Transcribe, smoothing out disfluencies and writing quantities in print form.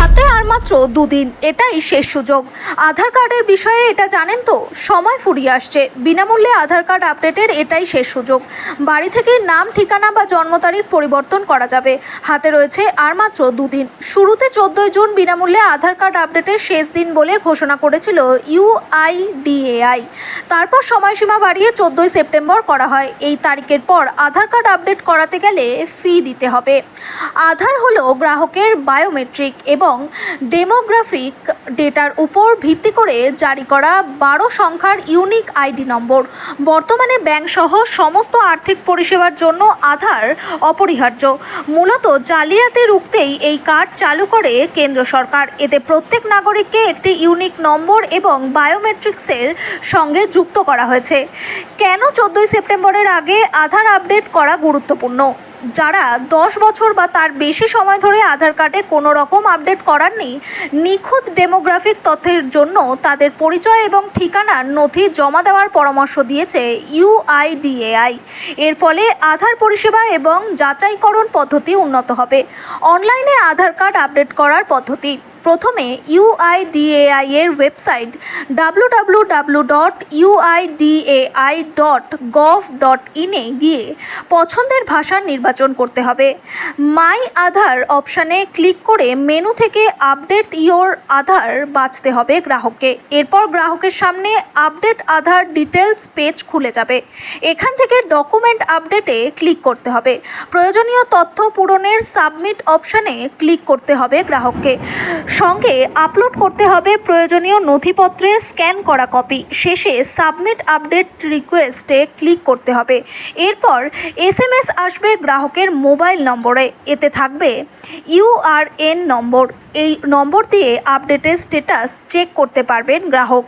হাতে আর মাত্র দুদিন, এটাই শেষ সুযোগ। আধার কার্ডের বিষয়ে এটা জানেন তো, সময় ফুরিয়ে আসছে। বিনামূল্যে আধার কার্ড আপডেটের এটাই শেষ সুযোগ। বাড়ি থেকে নাম, ঠিকানা বা জন্ম তারিখ পরিবর্তন করা যাবে। হাতে রয়েছে আর মাত্র দুদিন। শুরুতে 14 জুন বিনামূল্যে আধার কার্ড আপডেটের শেষ দিন বলে ঘোষণা করেছিল UIDAI। তারপর সময়সীমা বাড়িয়ে 14 সেপ্টেম্বর করা হয়। এই তারিখের পর আধার কার্ড আপডেট করাতে গেলে ফি দিতে হবে। আধার হলো গ্রাহকের বায়োমেট্রিক এবং ডেমোগ্রাফিক ডেটার উপর ভিত্তি করে জারি করা 12 সংখ্যার ইউনিক আইডি নম্বর। বর্তমানে ব্যাংক সহ সমস্ত আর্থিক পরিষেবার জন্য আধার অপরিহার্য। মূলত জালিয়াতি রুখতেই এই কার্ড চালু করে কেন্দ্র সরকার। এতে প্রত্যেক নাগরিককে একটি ইউনিক নম্বর এবং বায়োমেট্রিক্সের সঙ্গে যুক্ত করা হয়েছে। কেন 14 সেপ্টেম্বরের আগে আধার আপডেট করা গুরুত্বপূর্ণ? যারা 10 বছর বা তার বেশি সময় ধরে আধার কার্ডে কোনো রকম আপডেট করাননি, নিখুঁত ডেমোগ্রাফিক তথ্যের জন্য তাদের পরিচয় এবং ঠিকানার নথি জমা দেওয়ার পরামর্শ দিয়েছে UIDAI। এর ফলে আধার পরিষেবা এবং যাচাইকরণ পদ্ধতি উন্নত হবে। অনলাইনে আধার কার্ড আপডেট করার পদ্ধতি: প্রথমে UIDAI এর ওয়েবসাইট www.uidai.gov.in এ গিয়ে পছন্দের ভাষা নির্বাচন করতে হবে। মাই আধার অপশানে ক্লিক করে মেনু থেকে আপডেট ইয়োর আধার বাছতে হবে গ্রাহককে। এরপর গ্রাহকের সামনে আপডেট আধার ডিটেলস পেজ খুলে যাবে। এখান থেকে ডকুমেন্ট আপডেটে ক্লিক করতে হবে। প্রয়োজনীয় তথ্য পূরণের সাবমিট অপশানে ক্লিক করতে হবে গ্রাহককে। সঙ্গে আপলোড করতে হবে প্রয়োজনীয় নথিপত্রের স্ক্যান করা কপি। শেষে সাবমিট আপডেট রিকোয়েস্টে ক্লিক করতে হবে। এরপর SMS আসবে গ্রাহকের মোবাইল নম্বরে। এতে থাকবে URN নম্বর। এই নম্বর দিয়ে আপডেটের স্ট্যাটাস চেক করতে পারবেন গ্রাহক।